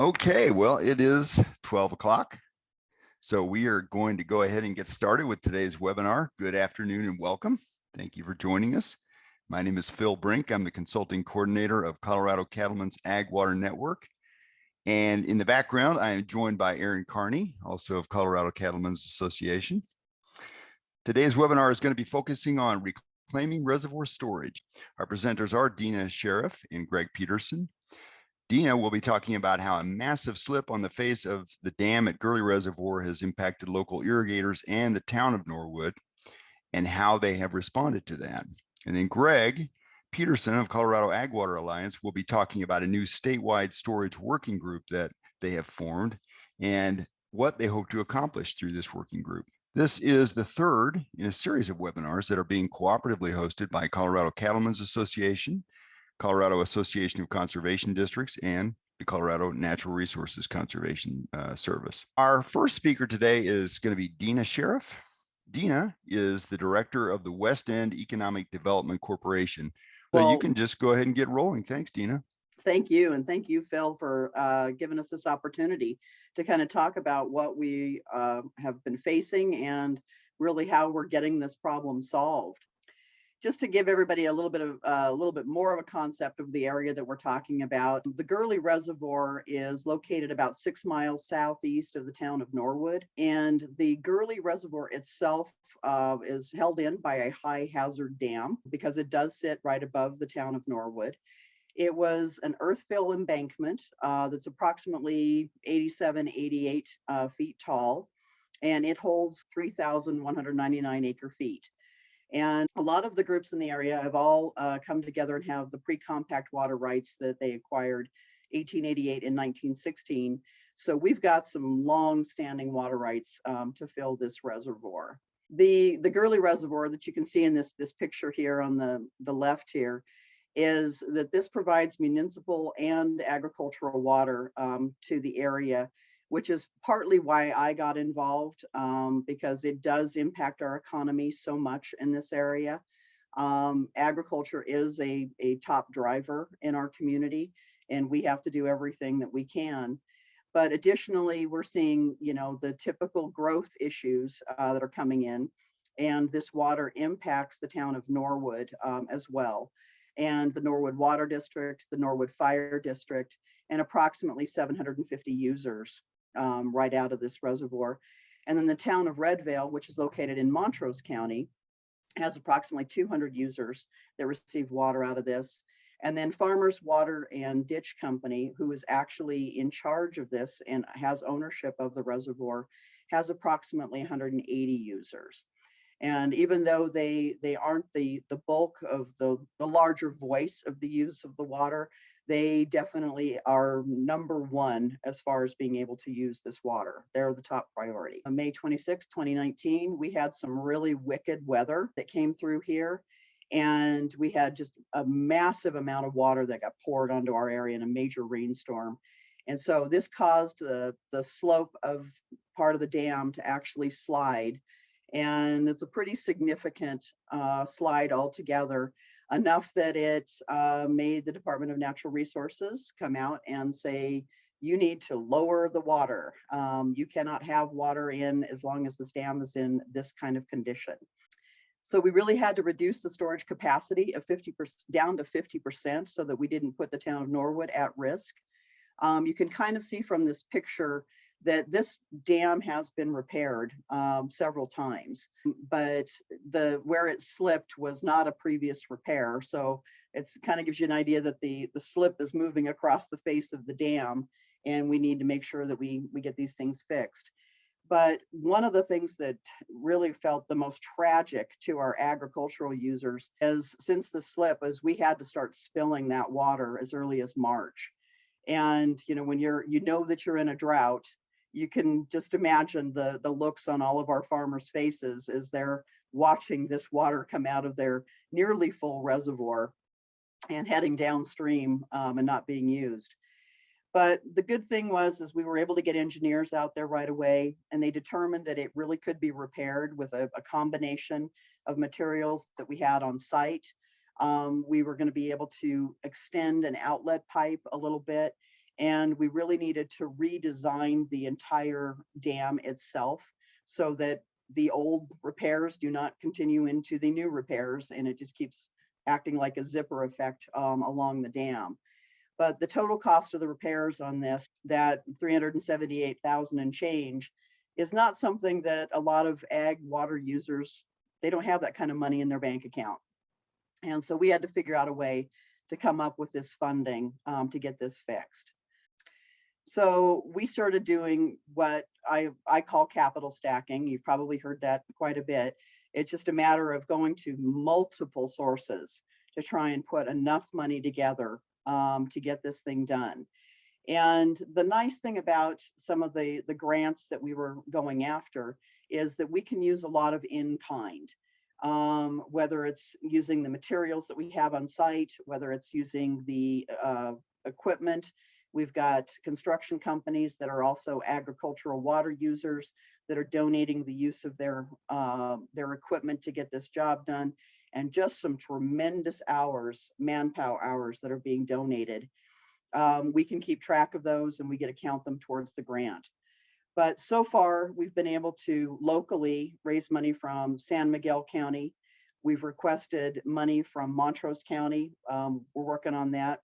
Okay, well, it is 12 o'clock. So we are going to go ahead and get started with today's webinar. Good afternoon and welcome. Thank you for joining us. My name is Phil Brink. I'm the consulting coordinator of Colorado Cattlemen's Ag Water Network. And in the background, I am joined by Aaron Carney, also of Colorado Cattlemen's Association. Today's webinar is going to be focusing on reclaiming reservoir storage. Our presenters are Deana Sheriff and Greg Peterson. Deana will be talking about how a massive slip on the face of the dam at Gurley Reservoir has impacted local irrigators and the town of Norwood and how they have responded to that. And then Greg Peterson of Colorado Ag Water Alliance will be talking about a new statewide storage working group that they have formed and what they hope to accomplish through this working group. This is the third in a series of webinars that are being cooperatively hosted by Colorado Cattlemen's Association, Colorado Association of Conservation Districts, and the Colorado Natural Resources Conservation Service. Our first speaker today is going to be Deana Sheriff. Deana is the director of the Westend Economic Development Corporation. So you can just go ahead and get rolling. Thanks, Deana. Thank you. And thank you, Phil, for giving us this opportunity to kind of talk about what we have been facing and really how we're getting this problem solved. Just to give everybody a little bit more of a concept of the area that we're talking about, the Gurley Reservoir is located about 6 miles southeast of the town of Norwood, and the Gurley Reservoir itself is held in by a high hazard dam because it does sit right above the town of Norwood. It was an earthfill embankment that's approximately 88 feet tall, and it holds 3,199 acre feet. And a lot of the groups in the area have all come together and have the pre-compact water rights that they acquired 1888 and 1916. So we've got some long-standing water rights to fill this reservoir. The Gurley Reservoir that you can see in this picture here on the left here is that this provides municipal and agricultural water to the area, which is partly why I got involved, because it does impact our economy so much in this area. Agriculture is a top driver in our community, and we have to do everything that we can. But additionally, we're seeing, the typical growth issues that are coming in, and this water impacts the town of Norwood as well, and the Norwood Water District, the Norwood Fire District, and approximately 750 users right out of this reservoir. And then the town of Redvale, which is located in Montrose County, has approximately 200 users that receive water out of this. And then Farmers Water and Ditch Company, who is actually in charge of this and has ownership of the reservoir, has approximately 180 users. And even though they aren't the bulk of the larger voice of the use of the water, they definitely are number one as far as being able to use this water. They're the top priority. On May 26, 2019, we had some really wicked weather that came through here. And we had just a massive amount of water that got poured onto our area in a major rainstorm. And so this caused the slope of part of the dam to actually slide. And it's a pretty significant slide altogether, enough that it made the Department of Natural Resources come out and say, you need to lower the water. You cannot have water in as long as this dam is in this kind of condition. So we really had to reduce the storage capacity of 50% down to 50% so that we didn't put the town of Norwood at risk. You can kind of see from this picture that this dam has been repaired several times, but where it slipped was not a previous repair. So it's kind of gives you an idea that the slip is moving across the face of the dam, and we need to make sure that we get these things fixed. But one of the things that really felt the most tragic to our agricultural users is since the slip is we had to start spilling that water as early as March. And when that you're in a drought, you can just imagine the looks on all of our farmers' faces as they're watching this water come out of their nearly full reservoir and heading downstream and not being used. But the good thing is we were able to get engineers out there right away, and they determined that it really could be repaired with a combination of materials that we had on site. We were going to be able to extend an outlet pipe a little bit And we really needed to redesign the entire dam itself so that the old repairs do not continue into the new repairs, and it just keeps acting like a zipper effect along the dam. But the total cost of the repairs on this, that 378,000 and change, is not something that a lot of ag water users, they don't have that kind of money in their bank account. And so we had to figure out a way to come up with this funding to get this fixed. So we started doing what I call capital stacking. You've probably heard that quite a bit. It's just a matter of going to multiple sources to try and put enough money together to get this thing done. And the nice thing about some of the grants that we were going after is that we can use a lot of in-kind, whether it's using the materials that we have on site, whether it's using the equipment. We've got construction companies that are also agricultural water users that are donating the use of their equipment to get this job done, and just some tremendous hours, manpower hours that are being donated. We can keep track of those and we get to count them towards the grant. But so far, we've been able to locally raise money from San Miguel County. We've requested money from Montrose County. We're working on that.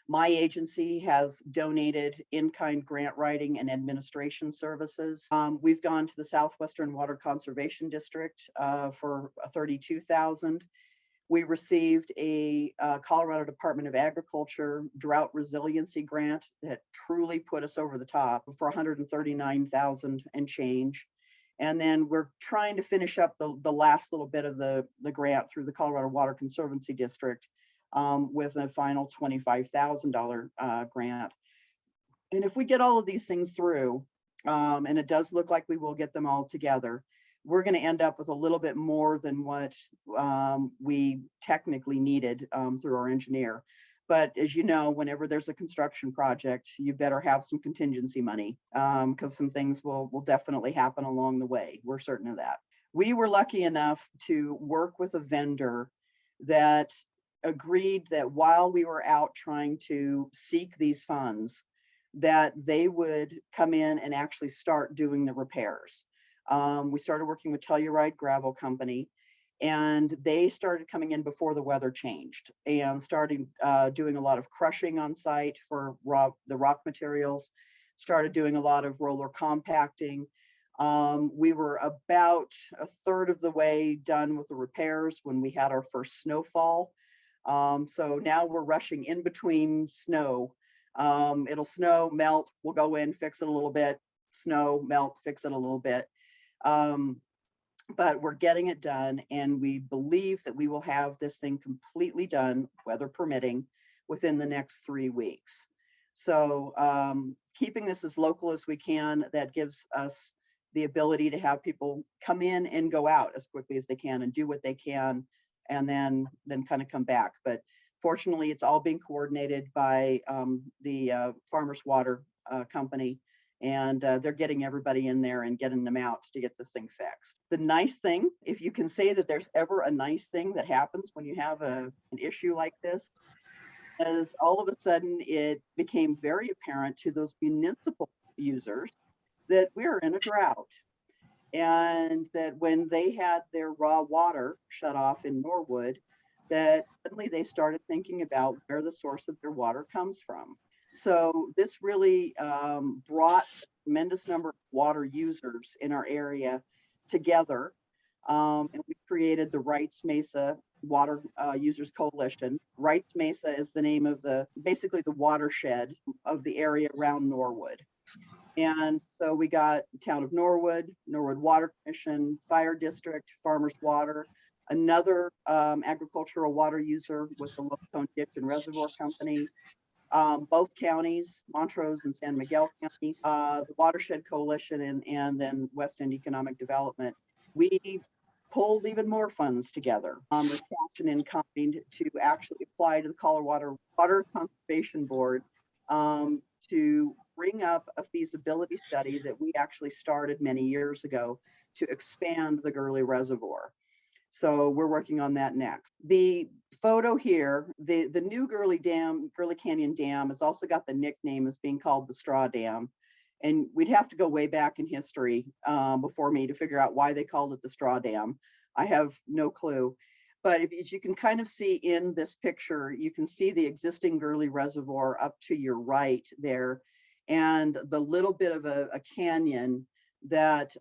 My agency has donated in-kind grant writing and administration services. We've gone to the Southwestern Water Conservation District for $32,000. We received a Colorado Department of Agriculture drought resiliency grant that truly put us over the top for $139,000 and change. And then we're trying to finish up the last little bit of the grant through the Colorado Water Conservancy District with a final $25,000 grant. And if we get all of these things through, and it does look like we will get them all together, we're going to end up with a little bit more than what we technically needed through our engineer. But as you know, whenever there's a construction project, you better have some contingency money because some things will definitely happen along the way. We're certain of that. We were lucky enough to work with a vendor that agreed that while we were out trying to seek these funds, that they would come in and actually start doing the repairs. We started working with Telluride Gravel Company, and they started coming in before the weather changed and started doing a lot of crushing on site for the rock materials, started doing a lot of roller compacting. We were about a third of the way done with the repairs when we had our first snowfall. So now we're rushing in between snow. It'll snow, melt, we'll go in, fix it a little bit, snow, melt, fix it a little bit. But we're getting it done, and we believe that we will have this thing completely done, weather permitting, within the next 3 weeks. So keeping this as local as we can, that gives us the ability to have people come in and go out as quickly as they can and do what they can, and then kind of come back. But fortunately, it's all being coordinated by the Farmers Water Company, and they're getting everybody in there and getting them out to get this thing fixed. The nice thing, if you can say that there's ever a nice thing that happens when you have an issue like this, is all of a sudden it became very apparent to those municipal users that we're in a drought. And that when they had their raw water shut off in Norwood, that suddenly they started thinking about where the source of their water comes from. So this really brought a tremendous number of water users in our area together. And we created the Wrights Mesa Water Users Coalition. Wrights Mesa is the name of basically the watershed of the area around Norwood. And so we got town of Norwood, Norwood Water Commission, Fire District, Farmers Water, another agricultural water user with the Norwood and Reservoir Company, both counties, Montrose and San Miguel County, the Watershed Coalition, and then Westend Economic Development. We pulled even more funds together with cash and in kind to actually apply to the Colorado Water Conservation Board to bring up a feasibility study that we actually started many years ago to expand the Gurley Reservoir. So we're working on that next. The photo here, the new Gurley Dam, Gurley Canyon Dam, has also got the nickname as being called the Straw Dam. And we'd have to go way back in history before me to figure out why they called it the Straw Dam. I have no clue. But as you can kind of see in this picture, you can see the existing Gurley Reservoir up to your right there, and the little bit of a canyon that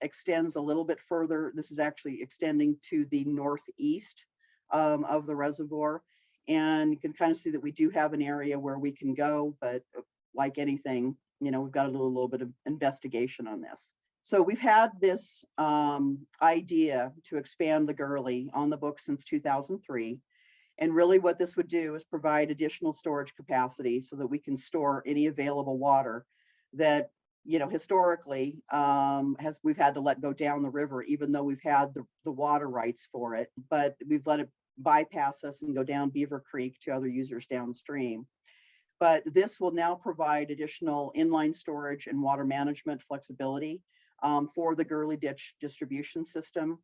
extends a little bit further. This is actually extending to the northeast of the reservoir. And you can kind of see that we do have an area where we can go, but like anything, we've got to do a little bit of investigation on this. So we've had this idea to expand the Gurley on the books since 2003. And really what this would do is provide additional storage capacity so that we can store any available water that, historically we've had to let go down the river, even though we've had the water rights for it, but we've let it bypass us and go down Beaver Creek to other users downstream. But this will now provide additional inline storage and water management flexibility for the Gurley Ditch distribution system.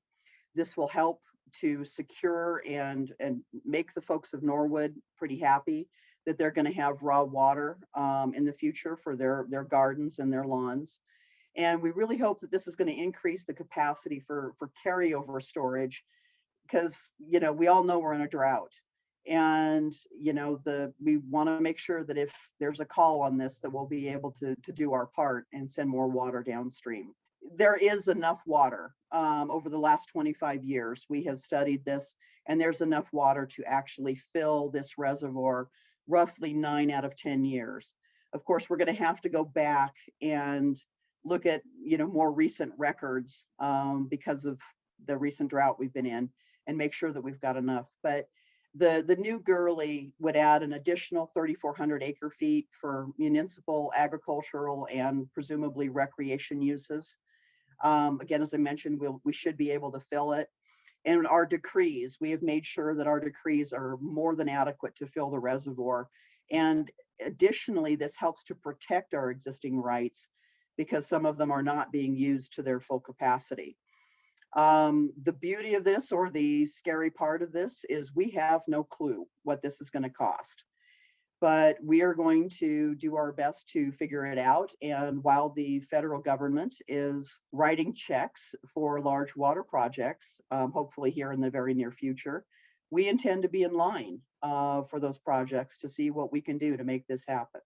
This will help to secure and make the folks of Norwood pretty happy that they're going to have raw water in the future for their gardens and their lawns. And we really hope that this is going to increase the capacity for carryover storage, because we all know we're in a drought. And we want to make sure that if there's a call on this, that we'll be able to do our part and send more water downstream. There is enough water. Over the last 25 years, we have studied this, and there's enough water to actually fill this reservoir roughly 9 out of 10 years. Of course, we're going to have to go back and look at more recent records because of the recent drought we've been in, and make sure that we've got enough. But the new Gurley would add an additional 3,400 acre feet for municipal, agricultural, and presumably recreation uses. Again, as I mentioned, we should be able to fill it. And our decrees, we have made sure that our decrees are more than adequate to fill the reservoir. And additionally, this helps to protect our existing rights, because some of them are not being used to their full capacity. The beauty of this, or the scary part of this, is we have no clue what this is going to cost. But we are going to do our best to figure it out. And while the federal government is writing checks for large water projects, hopefully here in the very near future, we intend to be in line for those projects to see what we can do to make this happen.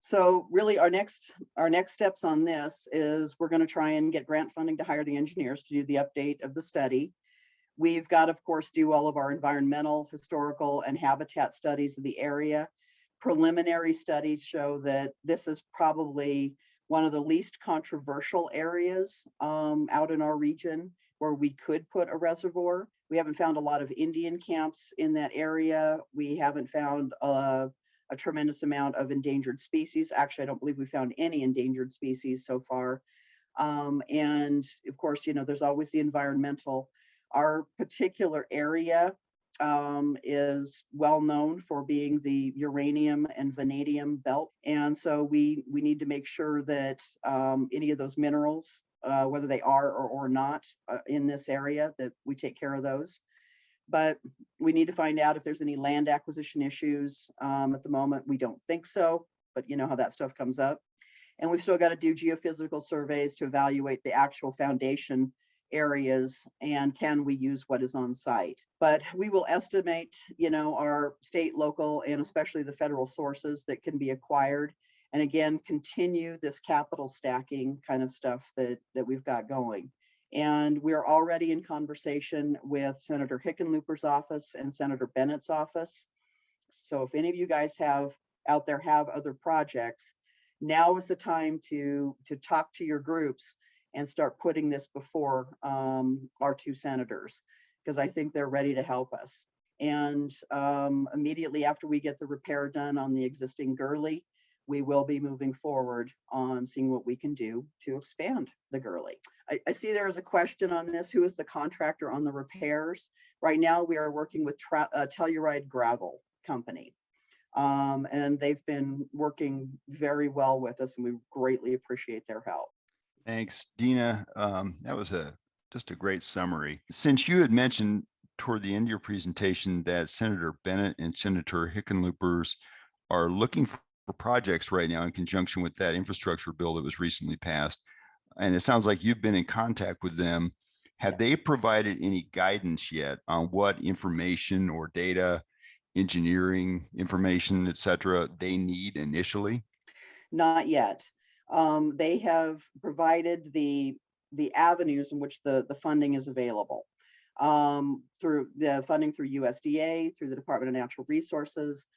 So really our next steps on this is we're going to try and get grant funding to hire the engineers to do the update of the study. We've got, of course, do all of our environmental, historical, and habitat studies of the area. Preliminary studies show that this is probably one of the least controversial areas out in our region where we could put a reservoir. We haven't found a lot of Indian camps in that area. We haven't found a tremendous amount of endangered species. Actually, I don't believe we found any endangered species so far. And of course, there's always the environmental. Our particular area is well known for being the uranium and vanadium belt. And so we need to make sure that any of those minerals, whether they are or not in this area, that we take care of those. But we need to find out if there's any land acquisition issues. At the moment, we don't think so, but you know how that stuff comes up. And we've still got to do geophysical surveys to evaluate the actual foundation areas and can we use what is on site. But we will estimate, our state, local, and especially the federal sources that can be acquired. And again, continue this capital stacking kind of stuff that we've got going. And we're already in conversation with Senator Hickenlooper's office and Senator Bennett's office. So if any of you guys have other projects, now is the time to talk to your groups and start putting this before our two senators, because I think they're ready to help us. And immediately after we get the repair done on the existing Gurley, we will be moving forward on seeing what we can do to expand the Gurley. I see there is a question on this. Who is the contractor on the repairs? Right now, we are working with Telluride Gravel Company. And they've been working very well with us, and we greatly appreciate their help. Thanks, Deana. That was just a great summary. Since you had mentioned toward the end of your presentation that Senator Bennett and Senator Hickenloopers are looking for projects right now in conjunction with that infrastructure bill that was recently passed. And it sounds like you've been in contact with them. Have they provided any guidance yet on what information or data, engineering information, et cetera, they need initially? Not yet. They have provided the avenues in which the funding is available, through the funding through USDA, through the Department of Natural Resources,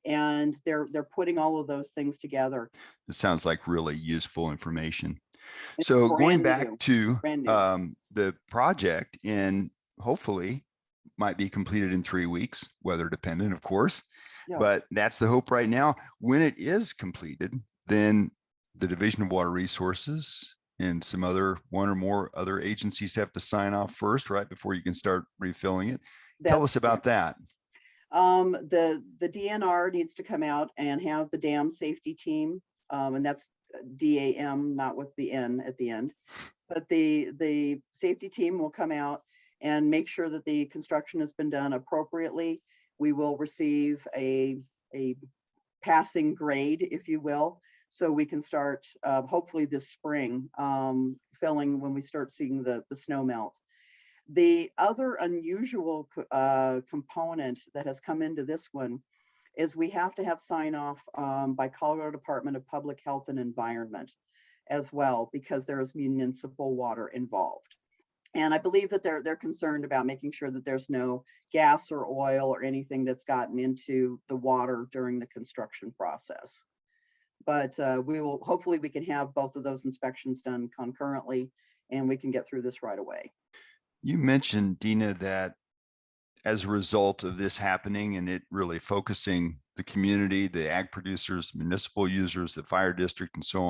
and they're putting all of those things together. It sounds like really useful information. It's So going brand back new, to brand new. the project, and hopefully might be completed in 3 weeks, weather dependent, of course, Yeah, but that's the hope right now. When it is completed, then the Division of Water Resources and some other one or more other agencies have to sign off first, right, before you can start refilling it. Tell that's us about that. the DNR needs to come out and have the dam safety team, and that's DAM, not with the N at the end. But the safety team will come out and make sure that the construction has been done appropriately. We will receive a passing grade, if you will, so we can start hopefully this spring filling when we start seeing the snow melt. The other unusual component that has come into this one is we have to have sign off by Colorado Department of Public Health and Environment as well, because there is municipal water involved. And I believe that they're concerned about making sure that there's no gas or oil or anything that's gotten into the water during the construction process. But hopefully we can have both of those inspections done concurrently, and we can get through this right away. You mentioned, Deana, that as a result of this happening and it really focusing the community, the ag producers, municipal users, the fire district, and so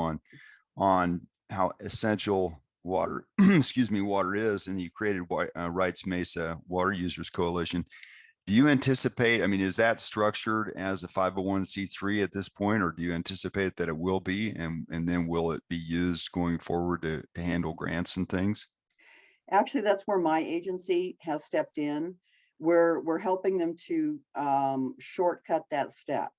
on how essential water, excuse me, water is, and you created Rights Mesa Water Users Coalition. Do you anticipate, I mean, is that structured as a 501c3 at this point, or do you anticipate that it will be, and then will it be used going forward to handle grants and things? Actually, that's where my agency has stepped in. We're helping them to shortcut that step.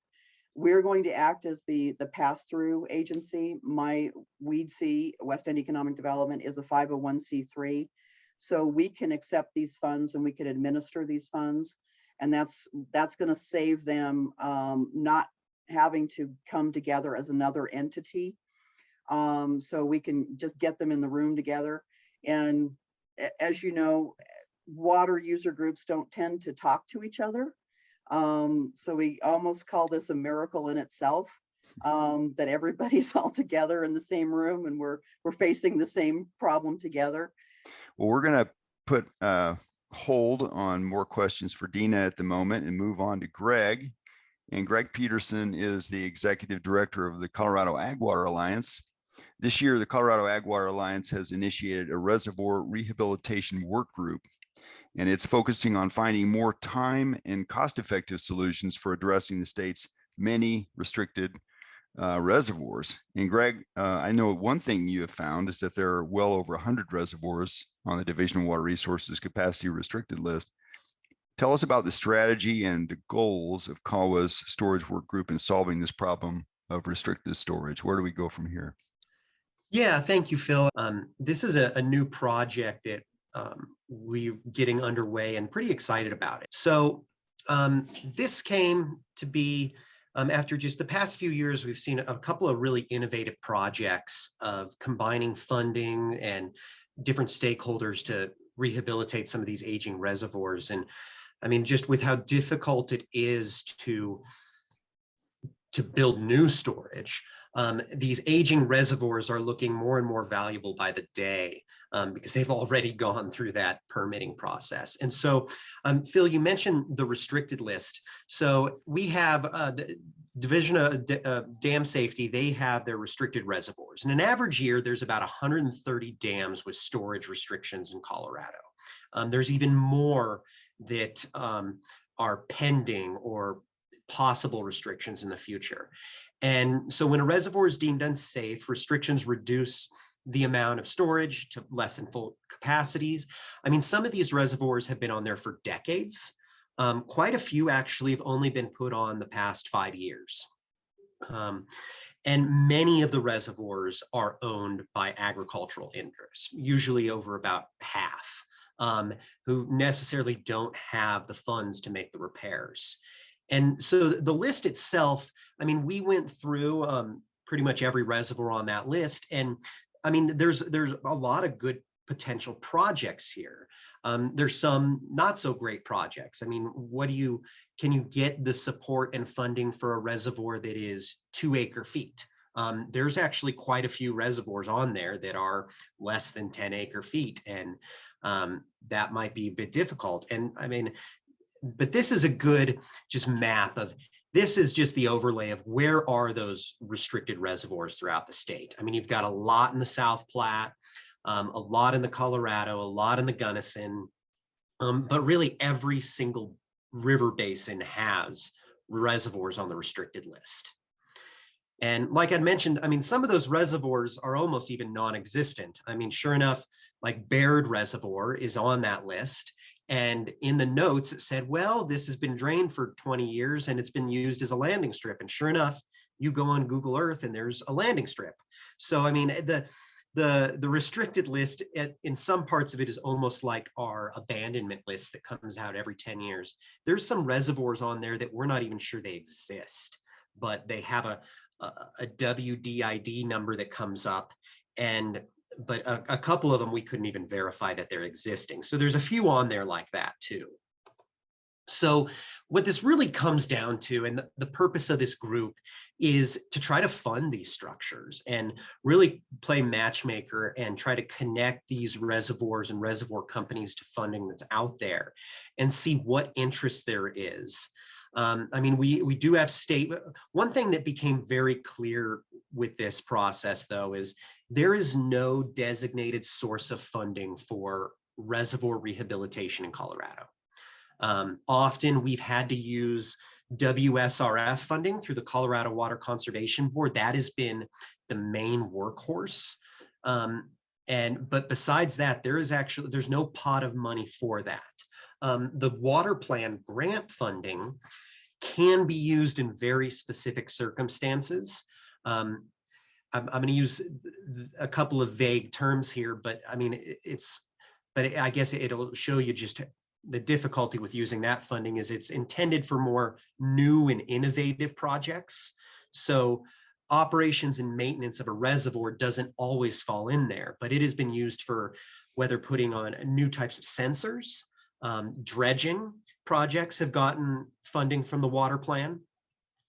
We're going to act as the pass-through agency. My WEDC, Westend Economic Development, is a 501c3. So we can accept these funds and we can administer these funds. And that's going to save them not having to come together as another entity. So we can just get them in the room together. And as you know, water user groups don't tend to talk to each other. So we almost call this a miracle in itself, that everybody's all together in the same room and we're facing the same problem together. Well, we're going to put a hold on more questions for Deana at the moment and move on to Greg. And Greg Peterson is the executive director of the Colorado Ag Water Alliance. This year, the Colorado Ag Water Alliance has initiated a reservoir rehabilitation work group, and it's focusing on finding more time and cost-effective solutions for addressing the state's many restricted reservoirs. And Greg, I know one thing you have found is that there are well over 100 reservoirs on the Division of Water Resources capacity restricted list. Tell us about the strategy and the goals of CAWA's storage work group in solving this problem of restricted storage. Where do we go from here? Yeah, thank you, Phil. This is a new project that we're getting underway and pretty excited about it. So this came to be after just the past few years. We've seen a couple of really innovative projects of combining funding and different stakeholders to rehabilitate some of these aging reservoirs. And I mean, just with how difficult it is to build new storage, these aging reservoirs are looking more and more valuable by the day because they've already gone through that permitting process. And so, Phil, you mentioned the restricted list. So we have the Division of Dam Safety, they have their restricted reservoirs. In an average year, there's about 130 dams with storage restrictions in Colorado. There's even more that are pending or possible restrictions in the future. And so when a reservoir is deemed unsafe, restrictions reduce the amount of storage to less than full capacities. I mean, some of these reservoirs have been on there for decades. Quite a few actually have only been put on the past 5 years. And many of the reservoirs are owned by agricultural interests, usually over about half, who necessarily don't have the funds to make the repairs. And so the list itself, I mean, we went through pretty much every reservoir on that list. And I mean, there's a lot of good potential projects here. There's some not so great projects. I mean, can you get the support and funding for a reservoir that is 2 acre feet? There's actually quite a few reservoirs on there that are less than 10 acre feet. And that might be a bit difficult. And I mean, but this is a good just map of, this is just the overlay of where are those restricted reservoirs throughout the state. I mean, you've got a lot in the South Platte, a lot in the Colorado, a lot in the Gunnison, but really every single river basin has reservoirs on the restricted list. And like I mentioned, I mean, some of those reservoirs are almost even non-existent. I mean, sure enough, like Baird Reservoir is on that list. And in the notes, it said, well, this has been drained for 20 years and it's been used as a landing strip. And sure enough, you go on Google Earth and there's a landing strip. So, I mean, the restricted list in some parts of it is almost like our abandonment list that comes out every 10 years. There's some reservoirs on there that we're not even sure they exist, but they have a WDID number that comes up, but a couple of them we couldn't even verify that they're existing. So there's a few on there like that too. So what this really comes down to, and the purpose of this group, is to try to fund these structures and really play matchmaker and try to connect these reservoirs and reservoir companies to funding that's out there and see what interest there is. I mean, we do have one thing that became very clear with this process, though, is there is no designated source of funding for reservoir rehabilitation in Colorado. Often we've had to use WSRF funding through the Colorado Water Conservation Board. That has been the main workhorse. But besides that, there's no pot of money for that. The water plan grant funding can be used in very specific circumstances. I'm going to use a couple of vague terms here, but I mean, but I guess it'll show you just the difficulty with using that funding is it's intended for more new and innovative projects. So operations and maintenance of a reservoir doesn't always fall in there, but it has been used for whether putting on new types of sensors, dredging projects have gotten funding from the water plan.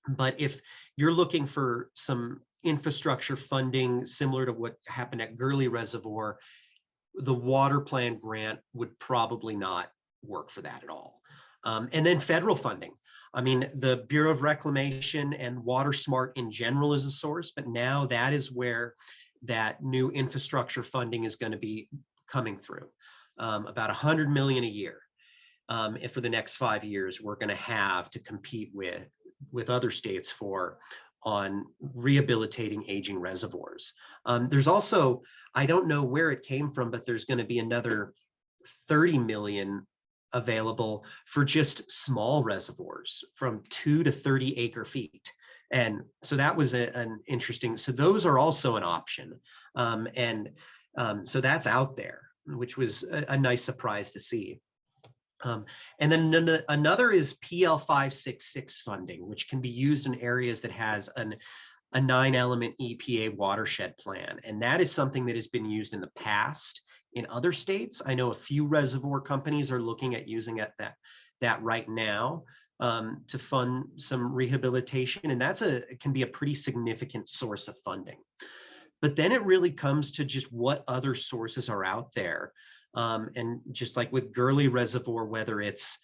But if you're looking for some infrastructure funding similar to what happened at Gurley Reservoir, the water plan grant would probably not work for that at all. And then federal funding. I mean, the Bureau of Reclamation and Water Smart in general is a source, but now that is where that new infrastructure funding is going to be coming through. About $100 million a year. And for the next 5 years, we're going to have to compete with other states on rehabilitating aging reservoirs. There's also, I don't know where it came from, but there's going to be another 30 million available for just small reservoirs from 2 to 30 acre feet. And so that was an interesting, so those are also an option. So that's out there, which was a nice surprise to see. And then another is PL 566 funding, which can be used in areas that has a 9-element EPA watershed plan. And that is something that has been used in the past in other states. I know a few reservoir companies are looking at using that right now to fund some rehabilitation. And it can be a pretty significant source of funding. But then it really comes to just what other sources are out there. And just like with Gurley Reservoir, whether it's,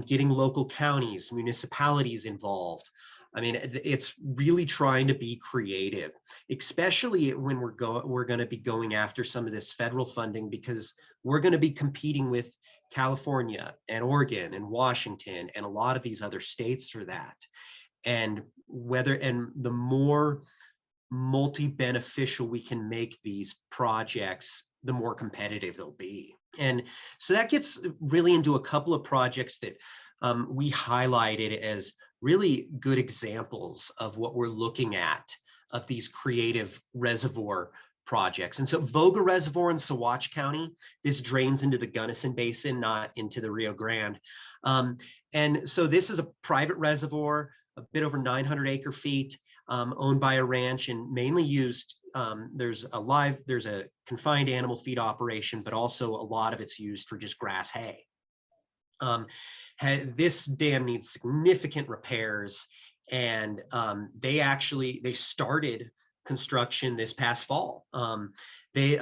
getting local counties, municipalities involved. It's really trying to be creative, especially when we're going to be going after some of this federal funding, because we're going to be competing with California and Oregon and Washington and a lot of these other states for that. And the more multi-beneficial we can make these projects, the more competitive they'll be. And so that gets really into a couple of projects that we highlighted as really good examples of what we're looking at of these creative reservoir projects. And so Vogue Reservoir in Saguache County, this drains into the Gunnison Basin, not into the Rio Grande. And so this is a private reservoir, a bit over 900 acre feet, owned by a ranch and mainly used. There's a confined animal feed operation, but also a lot of it's used for just grass hay. This dam needs significant repairs, and they started construction this past fall. They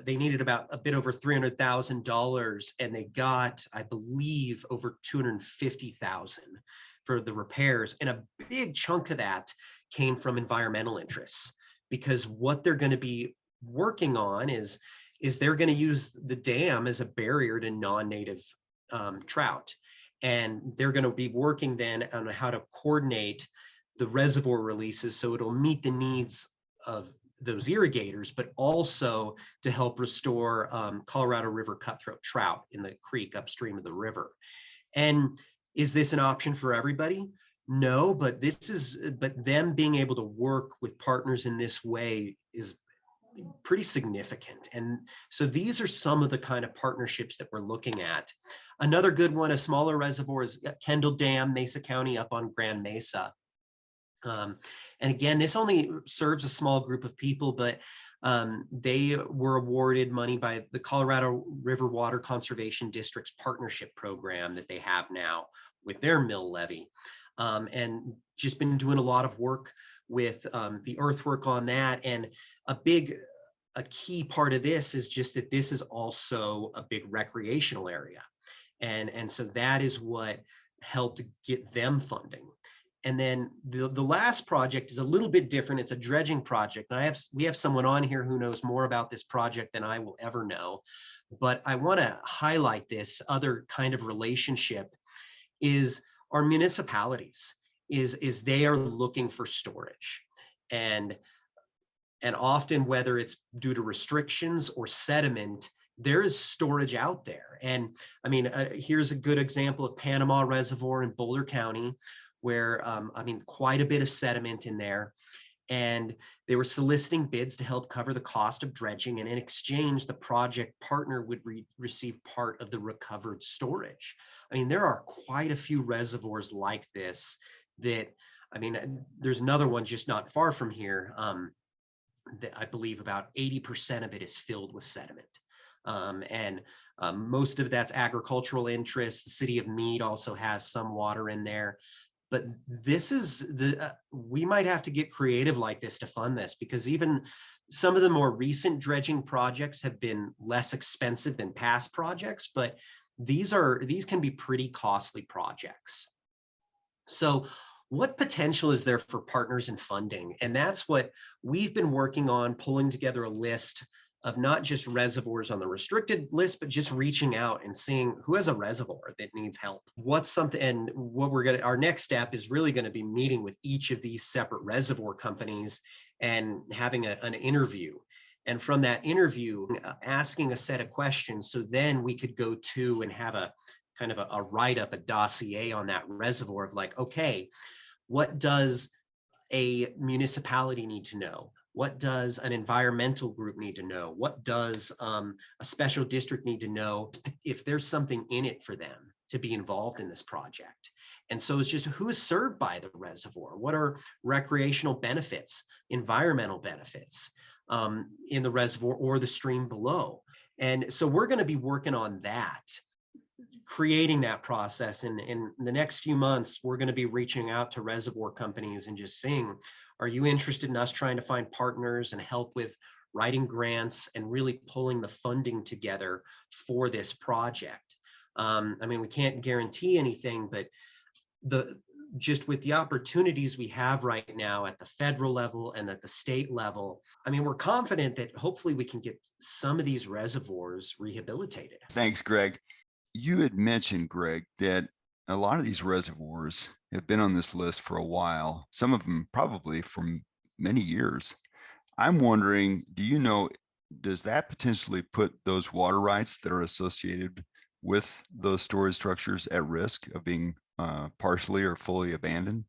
needed about a bit over $300,000, and they got, I believe, over $250,000 for the repairs, and a big chunk of that came from environmental interests, because what they're going to be working on is they're going to use the dam as a barrier to non-native trout. And they're going to be working then on how to coordinate the reservoir releases so it'll meet the needs of those irrigators, but also to help restore Colorado River cutthroat trout in the creek upstream of the river. And is this an option for everybody? No, but them being able to work with partners in this way is pretty significant. And so these are some of the kind of partnerships that we're looking at. Another good one, a smaller reservoir, is Kendall Dam, Mesa County, up on Grand Mesa. And again, this only serves a small group of people, but they were awarded money by the Colorado River Water Conservation District's partnership program that they have now with their mill levy. And just been doing a lot of work with the earthwork on that. And a key part of this is just that this is also a big recreational area. And so that is what helped get them funding. And then the last project is a little bit different. It's a dredging project. And we have someone on here who knows more about this project than I will ever know. But I want to highlight this other kind of relationship is our municipalities, is they are looking for storage. And often, whether it's due to restrictions or sediment, there is storage out there. And I mean, here's a good example of Panama Reservoir in Boulder County, where, quite a bit of sediment in there. And they were soliciting bids to help cover the cost of dredging. And in exchange, the project partner would receive part of the recovered storage. I mean, there are quite a few reservoirs like this that, there's another one just not far from here. That I believe about 80% of it is filled with sediment. Most of that's agricultural interest. The city of Meade also has some water in there. But this is we might have to get creative like this to fund this, because even some of the more recent dredging projects have been less expensive than past projects, but these can be pretty costly projects. So what potential is there for partners in funding? And that's what we've been working on, pulling together a list of not just reservoirs on the restricted list, but just reaching out and seeing who has a reservoir that needs help. Our next step is really going to be meeting with each of these separate reservoir companies and having an interview. And from that interview, asking a set of questions. So then we could go to and have a kind of a write-up, a dossier on that reservoir of like, okay, what does a municipality need to know? What does an environmental group need to know? What does a special district need to know if there's something in it for them to be involved in this project? And so it's just who is served by the reservoir? What are recreational benefits, environmental benefits in the reservoir or the stream below? And so we're going to be working on that, creating that process. And in the next few months, we're going to be reaching out to reservoir companies and just seeing, are you interested in us trying to find partners and help with writing grants and really pulling the funding together for this project? We can't guarantee anything, but just with the opportunities we have right now at the federal level and at the state level, we're confident that hopefully we can get some of these reservoirs rehabilitated. Thanks, Greg. You had mentioned, Greg, that a lot of these reservoirs have been on this list for a while, some of them probably from many years. I'm wondering, do you know, does that potentially put those water rights that are associated with those storage structures at risk of being partially or fully abandoned?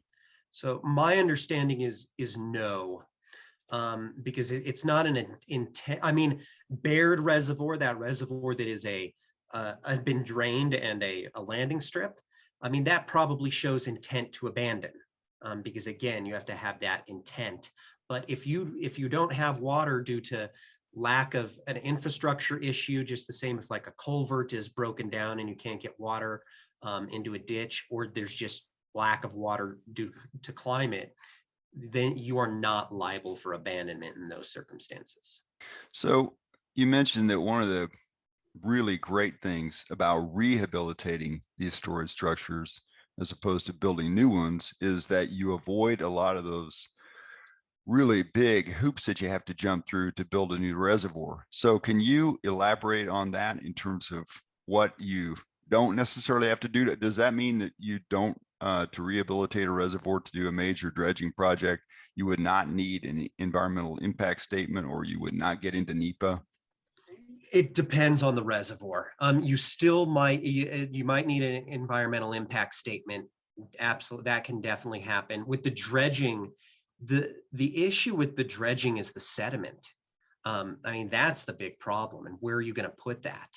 So my understanding is no, because it's not an intent. I mean, Baird Reservoir, that reservoir that is had been drained and a landing strip. I mean, that probably shows intent to abandon, because again, you have to have that intent. But if you don't have water due to lack of an infrastructure issue, just the same if like a culvert is broken down and you can't get water into a ditch, or there's just lack of water due to climate, then you are not liable for abandonment in those circumstances. So you mentioned that one of the really great things about rehabilitating these storage structures as opposed to building new ones is that you avoid a lot of those really big hoops that you have to jump through to build a new reservoir. So can you elaborate on that in terms of what you don't necessarily have to do? Does that mean that you don't, to rehabilitate a reservoir, to do a major dredging project, you would not need an environmental impact statement, or you would not get into NEPA? It depends on the reservoir. You still you might need an environmental impact statement. Absolutely, that can definitely happen. With the dredging, the issue with the dredging is the sediment. I mean, that's the big problem. And where are you going to put that?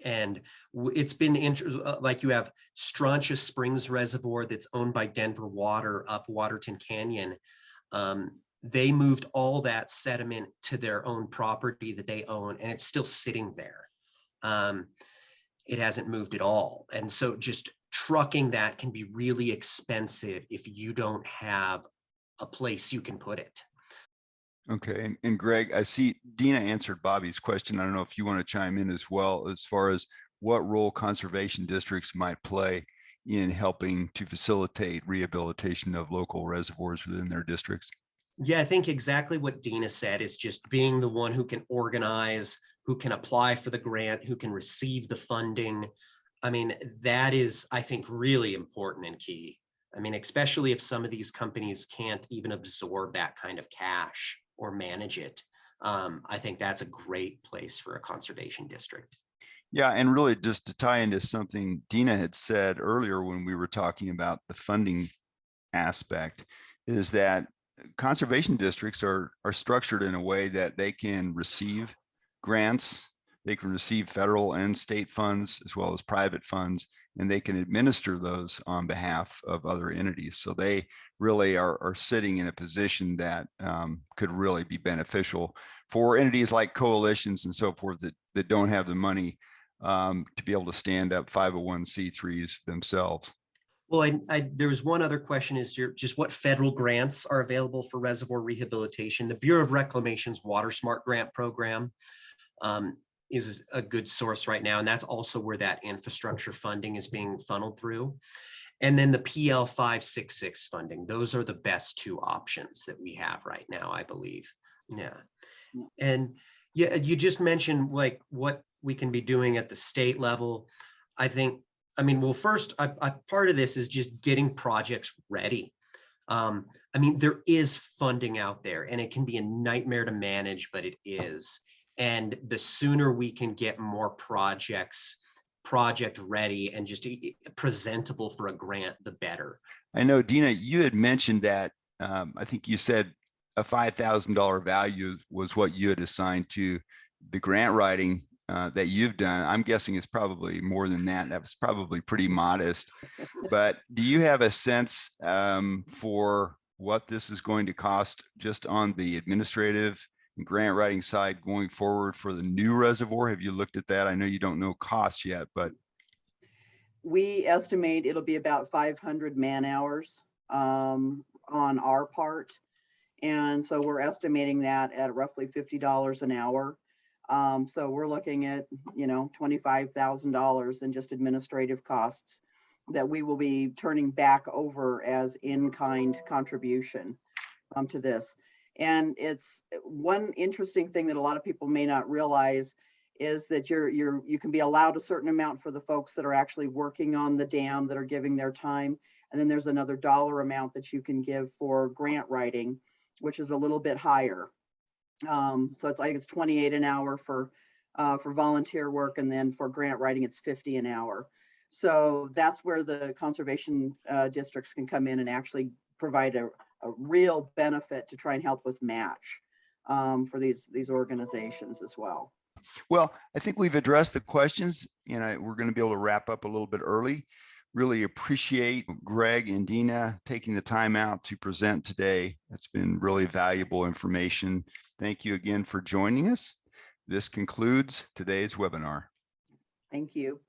And it's been like you have Strontia Springs Reservoir that's owned by Denver Water up Waterton Canyon. They moved all that sediment to their own property that they own, and it's still sitting there. It hasn't moved at all. And so just trucking that can be really expensive if you don't have a place you can put it. Okay. And Greg, I see Deana answered Bobby's question. I don't know if you want to chime in as well, as far as what role conservation districts might play in helping to facilitate rehabilitation of local reservoirs within their districts. Yeah, I think exactly what Deana said is just being the one who can organize, who can apply for the grant, who can receive the funding. I mean, that is, I think, really important and key. I mean, especially if some of these companies can't even absorb that kind of cash or manage it. I think that's a great place for a conservation district. Yeah, and really just to tie into something Deana had said earlier when we were talking about the funding aspect, is that conservation districts are structured in a way that they can receive grants, they can receive federal and state funds as well as private funds, and they can administer those on behalf of other entities. So they really are sitting in a position that could really be beneficial for entities like coalitions and so forth that don't have the money to be able to stand up 501c3s themselves. Well, there was one other question, is just what federal grants are available for reservoir rehabilitation? The Bureau of Reclamation's Water Smart Grant Program is a good source right now. And that's also where that infrastructure funding is being funneled through. And then the PL 566 funding. Those are the best two options that we have right now, I believe. Yeah. And yeah, you just mentioned like what we can be doing at the state level. I mean, well, first, part of this is just getting projects ready. I mean, there is funding out there and it can be a nightmare to manage, but it is. And the sooner we can get more project ready and just presentable for a grant, the better. I know, Deana, you had mentioned that, I think you said a $5,000 value was what you had assigned to the grant writing that you've done. I'm guessing it's probably more than that. That was probably pretty modest. But do you have a sense for what this is going to cost just on the administrative and grant writing side going forward for the new reservoir? Have you looked at that? I know you don't know costs yet, but we estimate it'll be about 500 man hours on our part. And so we're estimating that at roughly $50 an hour. So we're looking at, $25,000 in just administrative costs that we will be turning back over as in-kind contribution to this. And it's one interesting thing that a lot of people may not realize is that you can be allowed a certain amount for the folks that are actually working on the dam, that are giving their time. And then there's another dollar amount that you can give for grant writing. which is a little bit higher. So it's like it's 28 an hour for volunteer work, and then for grant writing, it's 50 an hour. So that's where the conservation districts can come in and actually provide a real benefit to try and help with match for these organizations as well. Well, I think we've addressed the questions, and we're going to be able to wrap up a little bit early. Really appreciate Greg and Deana taking the time out to present today. That's been really valuable information. Thank you again for joining us. This concludes today's webinar. Thank you.